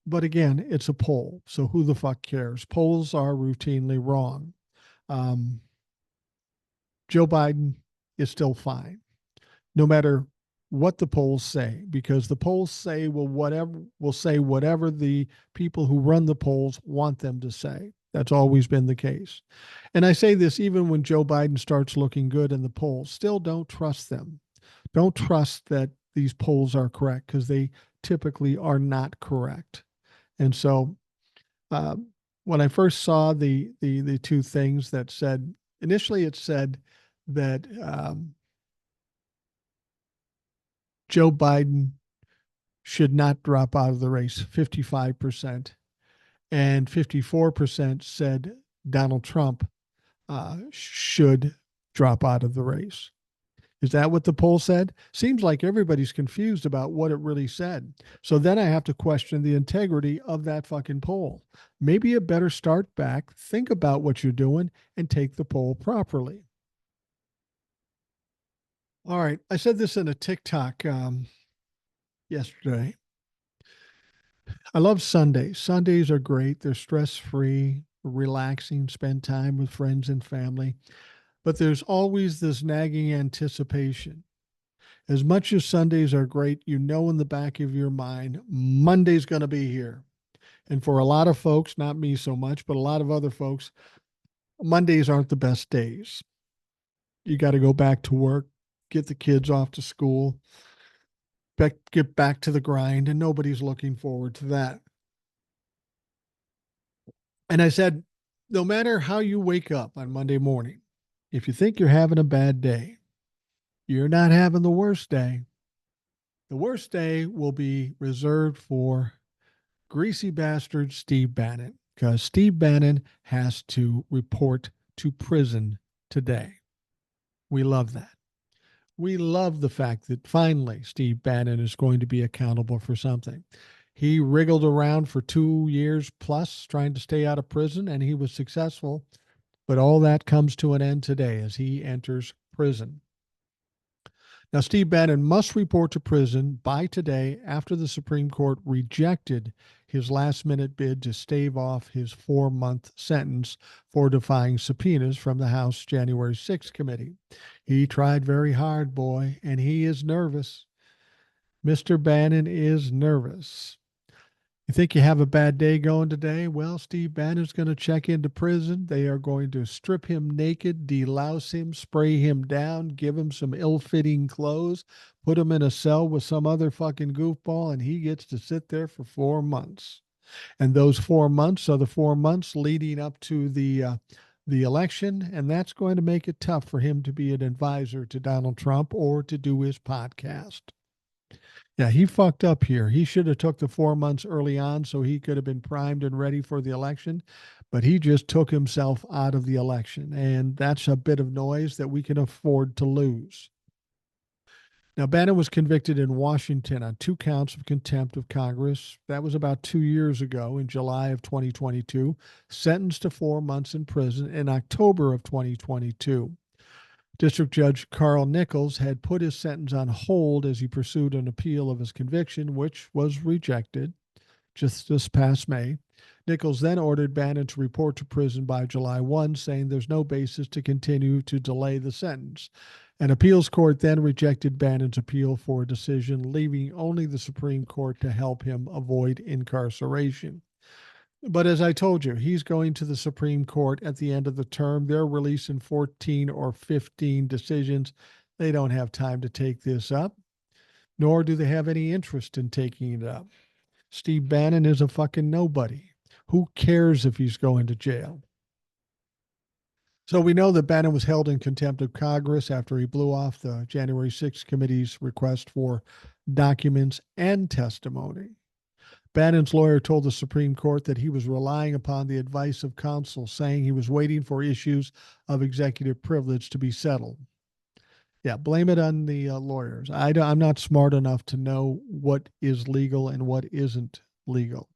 But again, it's a poll. So who the fuck cares? Polls are routinely wrong. Joe Biden is still fine, no matter what the polls say, because the polls say will say whatever the people who run the polls want them to say. That's always been the case. And I say this even when Joe Biden starts looking good in the polls. Still don't trust them. Don't trust that these polls are correct, because they typically are not correct. And so when I first saw the two things that said, initially it said that Joe Biden should not drop out of the race, 55%, and 54% said Donald Trump should drop out of the race. Is that what the poll said? Seems like everybody's confused about what it really said. So then I have to question the integrity of that fucking poll. Maybe you better start back, think about what you're doing, and take the poll properly. All right. I said this in a TikTok yesterday. I love Sundays. Sundays are great. They're stress free, relaxing, spend time with friends and family. But there's always this nagging anticipation. As much as Sundays are great, you know in the back of your mind, Monday's going to be here. And for a lot of folks, not me so much, but a lot of other folks, Mondays aren't the best days. You got to go back to work, get the kids off to school, get back to the grind, and nobody's looking forward to that. And I said, no matter how you wake up on Monday morning, if you think you're having a bad day, you're not having the worst day. The worst day will be reserved for greasy bastard Steve Bannon, because Steve Bannon has to report to prison today. We love that. We love the fact that finally Steve Bannon is going to be accountable for something. He wriggled around for 2 years plus trying to stay out of prison, and he was successful. But all that comes to an end today as he enters prison. Now, Steve Bannon must report to prison by today after the Supreme Court rejected his last minute bid to stave off his 4-month sentence for defying subpoenas from the House January 6th committee. He tried very hard, boy, and he is nervous. Mr. Bannon is nervous. You think you have a bad day going today? Well, Steve Bannon's going to check into prison. They are going to strip him naked, delouse him, spray him down, give him some ill-fitting clothes, put him in a cell with some other fucking goofball, and he gets to sit there for 4 months. And those 4 months are the 4 months leading up to the election, and that's going to make it tough for him to be an advisor to Donald Trump or to do his podcast. Yeah, he fucked up here. He should have took the 4 months early on so he could have been primed and ready for the election, but he just took himself out of the election, and that's a bit of noise that we can afford to lose. Now, Bannon was convicted in Washington on 2 counts of contempt of Congress. That was about 2 years ago in July of 2022, sentenced to 4 months in prison in October of 2022. District Judge Carl Nichols had put his sentence on hold as he pursued an appeal of his conviction, which was rejected just this past May. Nichols then ordered Bannon to report to prison by July 1, saying there's no basis to continue to delay the sentence. An appeals court then rejected Bannon's appeal for a decision, leaving only the Supreme Court to help him avoid incarceration. But as I told you, he's going to the Supreme Court at the end of the term. They're releasing 14 or 15 decisions. They don't have time to take this up, nor do they have any interest in taking it up. Steve Bannon is a fucking nobody. Who cares if he's going to jail? So we know that Bannon was held in contempt of Congress after he blew off the January 6th committee's request for documents and testimony. Bannon's lawyer told the Supreme Court that he was relying upon the advice of counsel, saying he was waiting for issues of executive privilege to be settled. Yeah, blame it on the lawyers. I'm not smart enough to know what is legal and what isn't legal.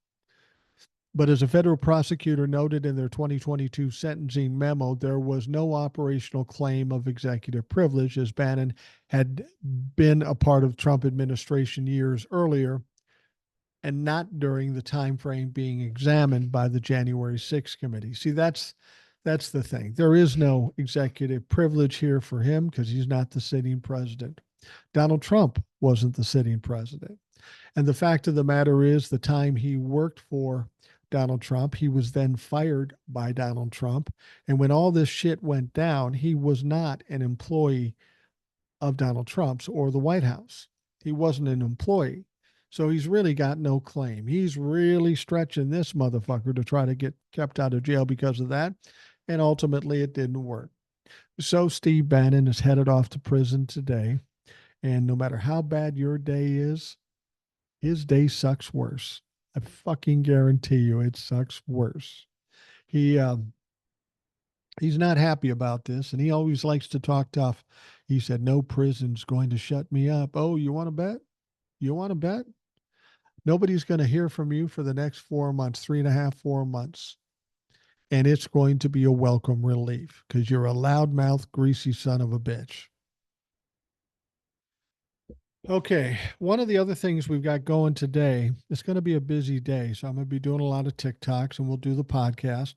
But as a federal prosecutor noted in their 2022 sentencing memo, there was no operational claim of executive privilege, as Bannon had been a part of Trump administration years earlier and not during the time frame being examined by the January 6th committee. See, that's the thing. There is no executive privilege here for him because he's not the sitting president. Donald Trump wasn't the sitting president. And the fact of the matter is, the time he worked for Donald Trump, he was then fired by Donald Trump. And when all this shit went down, he was not an employee of Donald Trump's or the White House. He wasn't an employee. So he's really got no claim. He's really stretching this motherfucker to try to get kept out of jail because of that. And ultimately, it didn't work. So Steve Bannon is headed off to prison today. And no matter how bad your day is, his day sucks worse. I fucking guarantee you it sucks worse. He He's not happy about this, and he always likes to talk tough. He said, "No prison's going to shut me up." Oh, you want to bet? You want to bet? Nobody's going to hear from you for the next 4 months, 3.5, 4 months. And it's going to be a welcome relief because you're a loudmouth, greasy son of a bitch. Okay, one of the other things we've got going today, it's going to be a busy day. So I'm going to be doing a lot of TikToks and we'll do the podcast.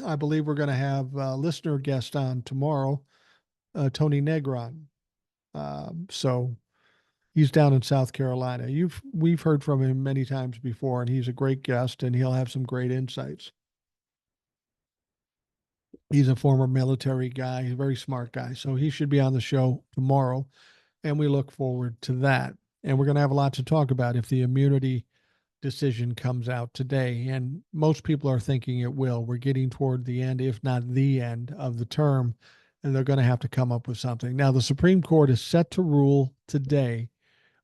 I believe we're going to have a listener guest on tomorrow, Tony Negron. So he's down in South Carolina. We've heard from him many times before, and he's a great guest, and he'll have some great insights. He's a former military guy. He's a very smart guy, so he should be on the show tomorrow, and we look forward to that. And we're going to have a lot to talk about if the immunity decision comes out today, and most people are thinking it will. We're getting toward the end, if not the end, of the term, and they're going to have to come up with something. Now, the Supreme Court is set to rule today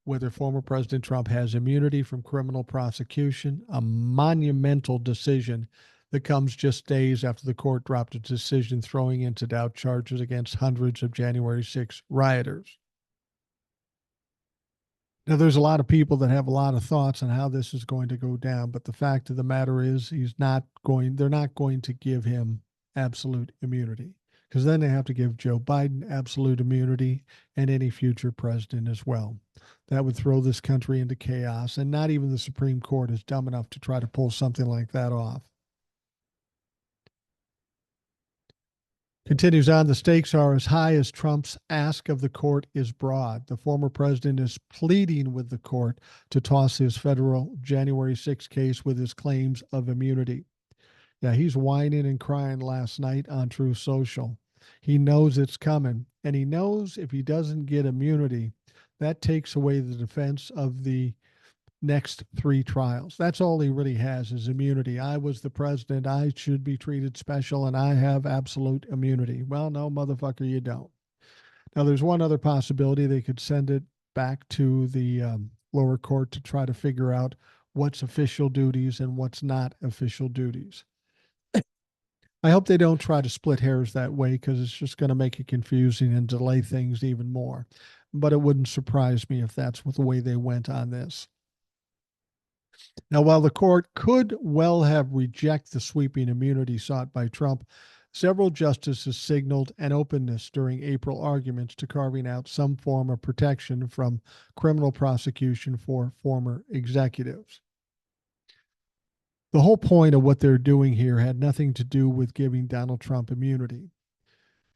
whether former President Trump has immunity from criminal prosecution, a monumental decision that comes just days after the court dropped a decision throwing into doubt charges against hundreds of January 6 rioters. Now, there's a lot of people that have a lot of thoughts on how this is going to go down, but the fact of the matter is they're not going to give him absolute immunity because then they have to give Joe Biden absolute immunity and any future president as well. That would throw this country into chaos, and not even the Supreme Court is dumb enough to try to pull something like that off. Continues on, the stakes are as high as Trump's ask of the court is broad. The former president is pleading with the court to toss his federal January 6 case with his claims of immunity. Yeah, he's whining and crying last night on True Social. He knows it's coming, and he knows if he doesn't get immunity, that takes away the defense of the next three trials. That's all he really has is immunity. I was the president. I should be treated special, and I have absolute immunity. Well, no, motherfucker, you don't. Now, there's one other possibility. They could send it back to the lower court to try to figure out what's official duties and what's not official duties. I hope they don't try to split hairs that way because it's just going to make it confusing and delay things even more. But it wouldn't surprise me if that's the way they went on this. Now, while the court could well have rejected the sweeping immunity sought by Trump, several justices signaled an openness during April arguments to carving out some form of protection from criminal prosecution for former executives. The whole point of what they're doing here had nothing to do with giving Donald Trump immunity.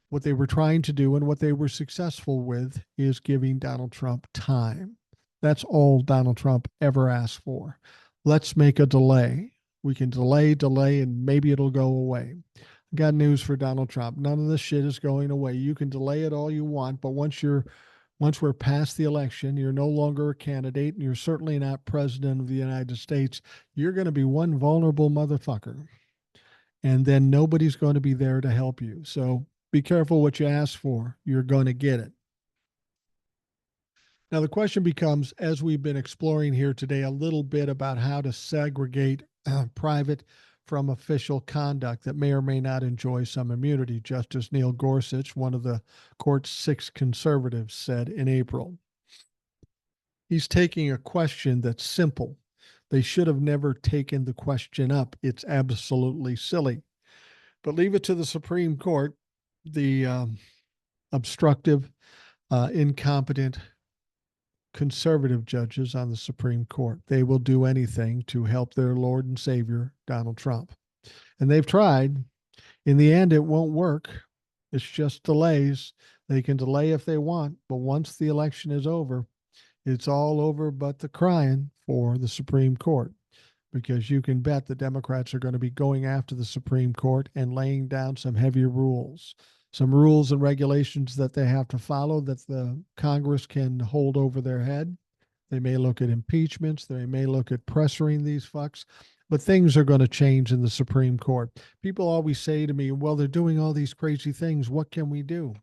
What they were trying to do and what they were successful with is giving Donald Trump time. That's all Donald Trump ever asked for. Let's make a delay. We can delay, and maybe it'll go away. I got news for Donald Trump. None of this shit is going away. You can delay it all you want, but once we're past the election, you're no longer a candidate, and you're certainly not president of the United States. You're going to be one vulnerable motherfucker, and then nobody's going to be there to help you. So be careful what you ask for. You're going to get it. Now, the question becomes, as we've been exploring here today, a little bit about how to segregate private from official conduct that may or may not enjoy some immunity. Justice Neil Gorsuch, one of the court's 6 conservatives, said in April. He's taking a question that's simple. They should have never taken the question up. It's absolutely silly. But leave it to the Supreme Court, the obstructive, incompetent, conservative judges on the Supreme Court. They will do anything to help their Lord and Savior, Donald Trump. And they've tried. In the end, it won't work. It's just delays. They can delay if they want, but once the election is over, it's all over but the crying for the Supreme Court, because you can bet the Democrats are going to be going after the Supreme Court and laying down some heavy rules. Some rules and regulations that they have to follow that the Congress can hold over their head. They may look at impeachments. They may look at pressuring these fucks, but things are going to change in the Supreme Court. People always say to me, well, they're doing all these crazy things. What can we do?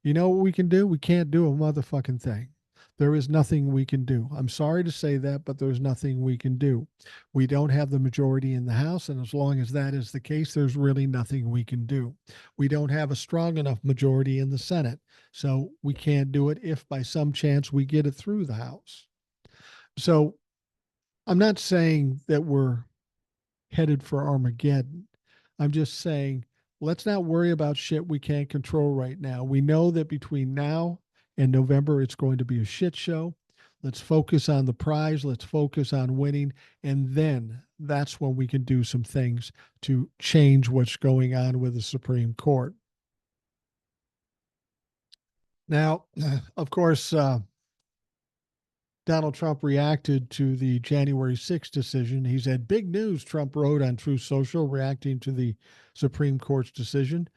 You know what we can do? We can't do a motherfucking thing. There is nothing we can do. I'm sorry to say that, but there's nothing we can do. We don't have the majority in the House, and as long as that is the case, there's really nothing we can do. We don't have a strong enough majority in the Senate, so we can't do it if by some chance we get it through the House. So I'm not saying that we're headed for Armageddon. I'm just saying let's not worry about shit we can't control right now. We know that between now and November, it's going to be a shit show. Let's focus on the prize. Let's focus on winning. And then that's when we can do some things to change what's going on with the Supreme Court. Now, of course, Donald Trump reacted to the January 6th decision. He said, "Big news," Trump wrote on Truth Social, reacting to the Supreme Court's decision.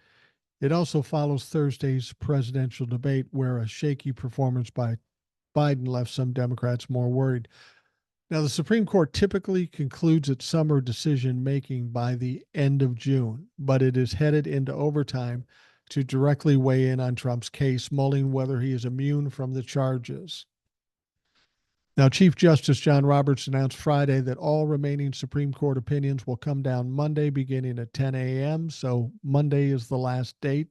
It also follows Thursday's presidential debate, where a shaky performance by Biden left some Democrats more worried. Now, the Supreme Court typically concludes its summer decision making by the end of June, but it is headed into overtime to directly weigh in on Trump's case, mulling whether he is immune from the charges. Now, Chief Justice John Roberts announced Friday that all remaining Supreme Court opinions will come down Monday beginning at 10 a.m. So Monday is the last date.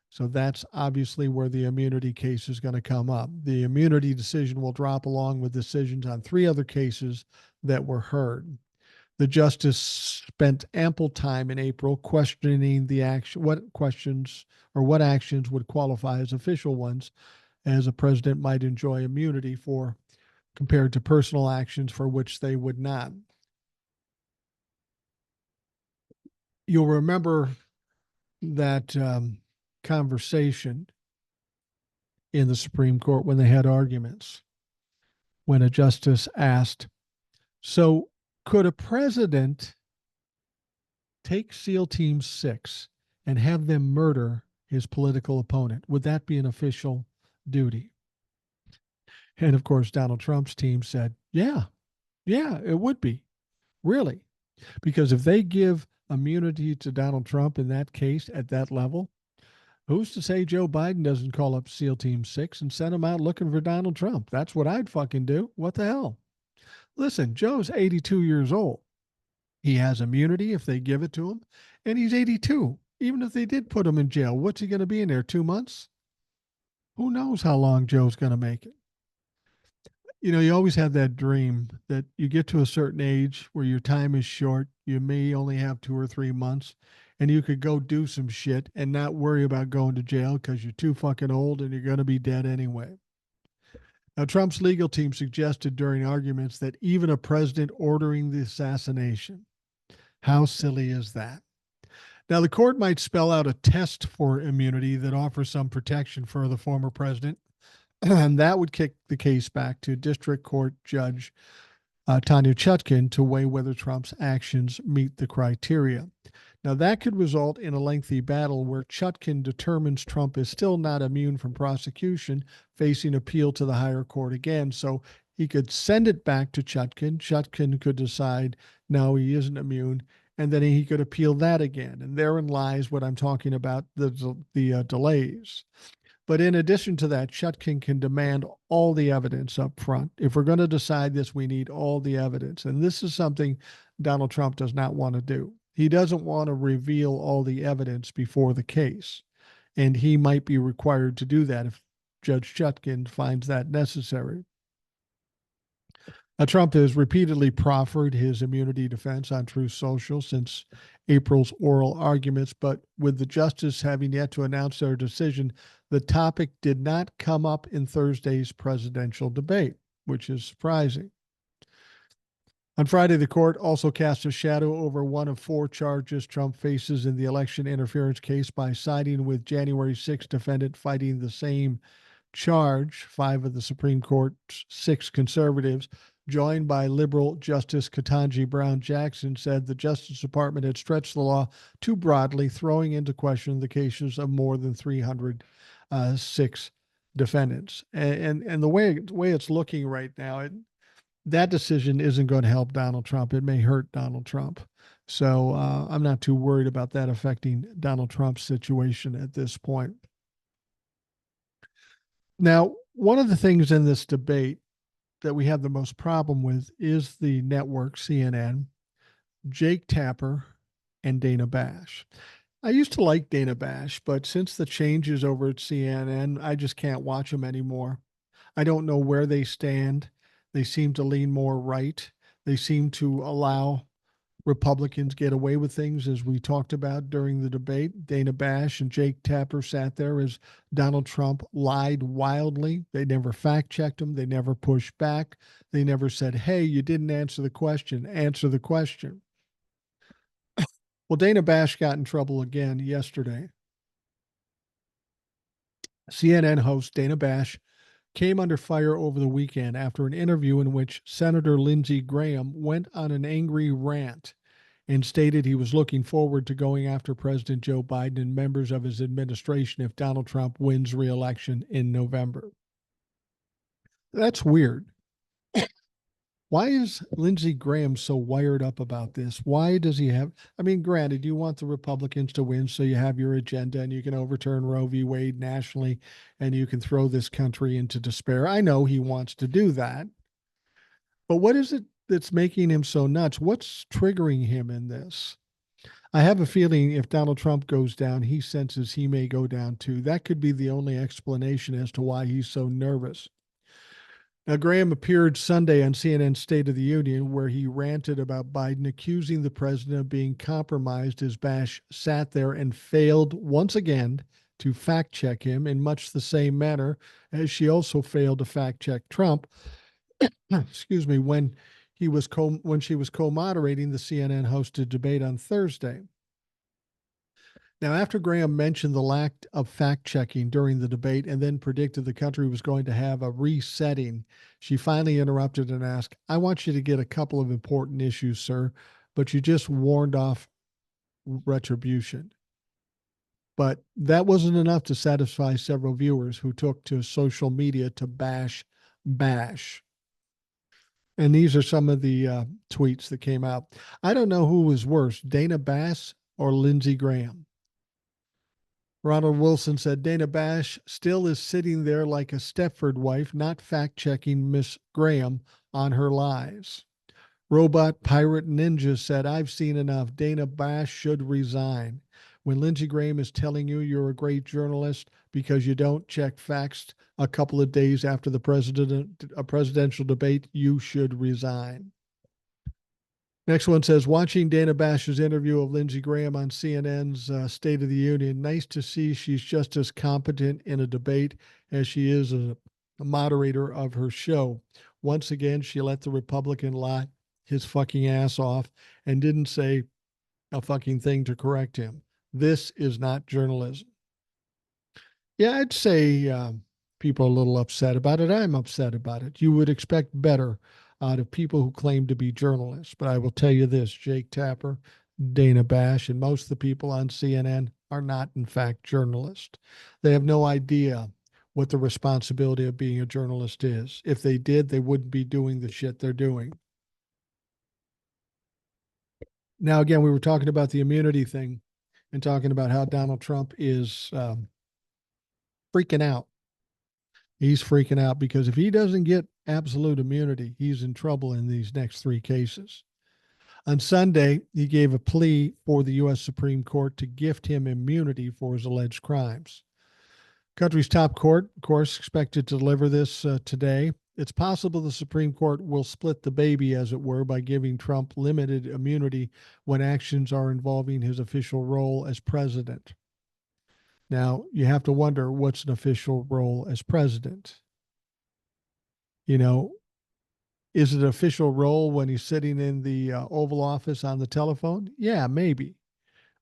So that's obviously where the immunity case is going to come up. The immunity decision will drop along with decisions on 3 other cases that were heard. The justice spent ample time in April questioning the action, what questions or what actions would qualify as official ones, as a president might enjoy immunity for, compared to personal actions for which they would not. You'll remember that conversation in the Supreme Court when they had arguments, when a justice asked, "So could a president take SEAL Team 6 and have them murder his political opponent? Would that be an official duty?" And of course, Donald Trump's team said, yeah, it would be. Really? Because if they give immunity to Donald Trump in that case at that level, who's to say Joe Biden doesn't call up SEAL Team 6 and send them out looking for Donald Trump? That's what I'd fucking do. What the hell? Listen, Joe's 82 years old. He has immunity if they give it to him, and he's 82. Even if they did put him in jail, what's he going to be in there? 2 months? Who knows how long Joe's going to make it? You know, you always have that dream that you get to a certain age where your time is short. You may only have 2 or 3 months, and you could go do some shit and not worry about going to jail because you're too fucking old and you're going to be dead anyway. Now, Trump's legal team suggested during arguments that even a president ordering the assassination, how silly is that? Now, the court might spell out a test for immunity that offers some protection for the former president, and that would kick the case back to District Court Judge Tanya Chutkin to weigh whether Trump's actions meet the criteria. Now, that could result in a lengthy battle where Chutkin determines Trump is still not immune from prosecution, facing appeal to the higher court again. So he could send it back to Chutkin. Chutkin could decide, no, he isn't immune. And then he could appeal that again. And therein lies what I'm talking about, the delays. But in addition to that, Chutkin can demand all the evidence up front. If we're going to decide this, we need all the evidence. And this is something Donald Trump does not want to do. He doesn't want to reveal all the evidence before the case. And he might be required to do that if Judge Chutkin finds that necessary. Trump has repeatedly proffered his immunity defense on Truth Social since April's oral arguments, but with the justice having yet to announce their decision, the topic did not come up in Thursday's presidential debate, which is surprising. On Friday, the court also cast a shadow over one of 4 charges Trump faces in the election interference case by siding with January 6 defendant fighting the same charge. 5 of the Supreme Court's 6 conservatives, joined by liberal Justice Ketanji Brown Jackson, said the Justice Department had stretched the law too broadly, throwing into question the cases of more than 306 defendants. And the way it's looking right now, that decision isn't going to help Donald Trump. It may hurt Donald Trump. So I'm not too worried about that affecting Donald Trump's situation at this point. Now, One of the things in this debate that we have the most problem with is the network CNN, Jake Tapper, and Dana Bash. I used to like Dana Bash, but since the changes over at CNN, I just can't watch them anymore. I don't know where they stand. They seem to lean more right. They seem to allow Republicans get away with things, as we talked about during the debate. Dana Bash and Jake Tapper sat there as Donald Trump lied wildly. They never fact checked him. They never pushed back. They never said, hey, you didn't answer the question. Answer the question. Well, Dana Bash got in trouble again yesterday. CNN host Dana Bash came under fire over the weekend after an interview in which Senator Lindsey Graham went on an angry rant and stated he was looking forward to going after President Joe Biden and members of his administration if Donald Trump wins re-election in November. That's weird. Why is Lindsey Graham so wired up about this? Why does he have? I mean, granted, you want the Republicans to win, so you have your agenda and you can overturn Roe v. Wade nationally and you can throw this country into despair. I know he wants to do that. But what is it that's making him so nuts? What's triggering him in this? I have a feeling if Donald Trump goes down, he senses he may go down too. That could be the only explanation as to why he's so nervous. Now, Graham appeared Sunday on CNN's State of the Union, where he ranted about Biden, accusing the president of being compromised as Bash sat there and failed once again to fact check him in much the same manner as she also failed to fact check Trump. Excuse me, when she was co-moderating the CNN hosted debate on Thursday. Now, after Graham mentioned the lack of fact checking during the debate and then predicted the country was going to have a resetting, she finally interrupted and asked, I want you to get a couple of important issues, sir, but you just warned off retribution. But that wasn't enough to satisfy several viewers who took to social media to bash Bash. And these are some of the tweets that came out. I don't know who was worse, Dana Bash or Lindsey Graham. Ronald Wilson said Dana Bash still is sitting there like a Stepford wife, not fact checking Miss Graham on her lies. Robot Pirate Ninja said, I've seen enough. Dana Bash should resign. When Lindsey Graham is telling you you're a great journalist because you don't check facts a couple of days after the presidential debate, you should resign. Next one says, watching Dana Bash's interview of Lindsey Graham on CNN's State of the Union, nice to see she's just as competent in a debate as she is a moderator of her show. Once again, she let the Republican lie his fucking ass off and didn't say a fucking thing to correct him. This is not journalism. Yeah, I'd say people are a little upset about it. I'm upset about it. You would expect better out of people who claim to be journalists. But I will tell you this, Jake Tapper, Dana Bash, and most of the people on CNN are not, in fact, journalists. They have no idea what the responsibility of being a journalist is. If they did, they wouldn't be doing the shit they're doing. Now, again, we were talking about the immunity thing and talking about how Donald Trump is freaking out. He's freaking out because if he doesn't get absolute immunity, he's in trouble in these next three cases. On Sunday, he gave a plea for the U.S. Supreme Court to gift him immunity for his alleged crimes. Country's top court, of course, expected to deliver this today. It's possible the Supreme Court will split the baby, as it were, by giving Trump limited immunity when actions are involving his official role as president. Now, you have to wonder, what's an official role as president? You know, is it an official role when he's sitting in the Oval Office on the telephone? Yeah, maybe.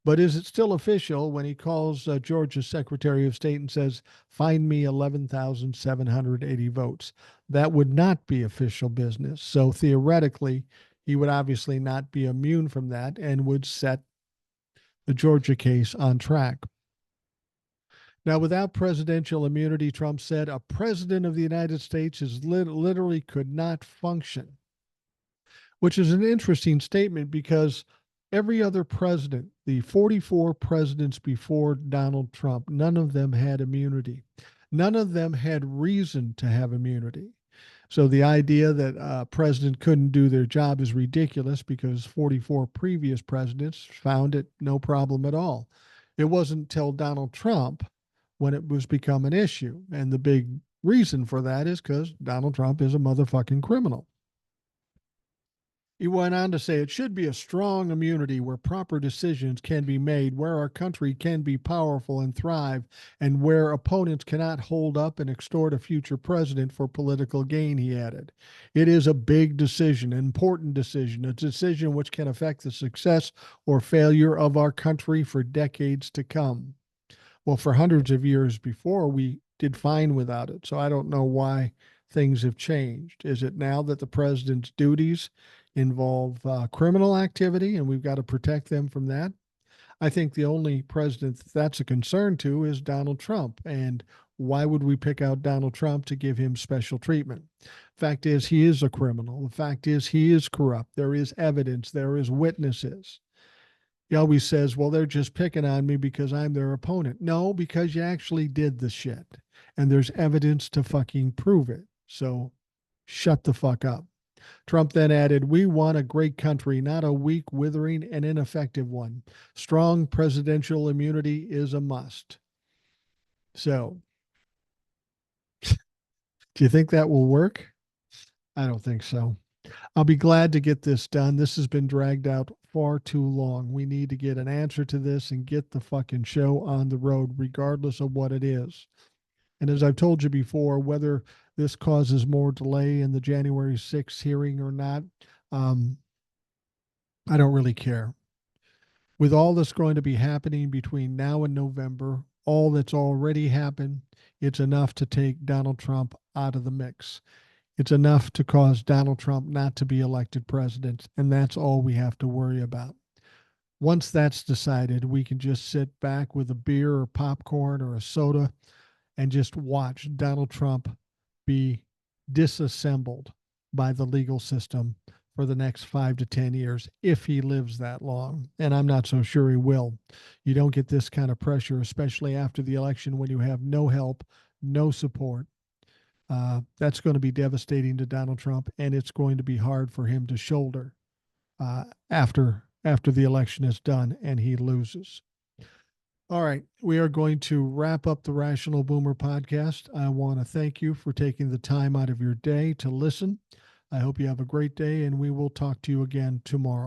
But is it still official when he calls Georgia's Secretary of State and says, find me 11,780 votes? That would not be official business. So theoretically, he would obviously not be immune from that and would set the Georgia case on track. Now, without presidential immunity, Trump said, a president of the United States is literally could not function, which is an interesting statement because every other president, the 44 presidents before Donald Trump, none of them had immunity. None of them had reason to have immunity. So the idea that a president couldn't do their job is ridiculous because 44 previous presidents found it no problem at all. It wasn't until Donald Trump when it was become an issue. And the big reason for that is because Donald Trump is a motherfucking criminal. He went on to say it should be a strong immunity where proper decisions can be made, where our country can be powerful and thrive, and where opponents cannot hold up and extort a future president for political gain, he added. It is a big decision, an important decision, a decision which can affect the success or failure of our country for decades to come. Well, for hundreds of years before, we did fine without it. So I don't know why things have changed. Is it now that the president's duties involve criminal activity and we've got to protect them from that? I think the only president that's a concern to is Donald Trump. And why would we pick out Donald Trump to give him special treatment? Fact is, he is a criminal. The fact is, he is corrupt. There is evidence, there is witnesses. He always says, well, they're just picking on me because I'm their opponent. No, because you actually did the shit. And there's evidence to fucking prove it. So shut the fuck up. Trump then added, we want a great country, not a weak, withering, and ineffective one. Strong presidential immunity is a must. So, do you think that will work? I don't think so. I'll be glad to get this done. This has been dragged out far too long. We need to get an answer to this and get the fucking show on the road, regardless of what it is. And as I've told you before, whether this causes more delay in the January 6th hearing or not, I don't really care. With all that's going to be happening between now and November, all that's already happened, it's enough to take Donald Trump out of the mix. It's enough to cause Donald Trump not to be elected president, and that's all we have to worry about. Once that's decided, we can just sit back with a beer or popcorn or a soda and just watch Donald Trump be disassembled by the legal system for the next 5 to 10 years if he lives that long. And I'm not so sure he will. You don't get this kind of pressure, especially after the election when you have no help, no support. That's going to be devastating to Donald Trump, and it's going to be hard for him to shoulder after the election is done and he loses. All right, we are going to wrap up the Rational Boomer podcast. I want to thank you for taking the time out of your day to listen. I hope you have a great day, and we will talk to you again tomorrow.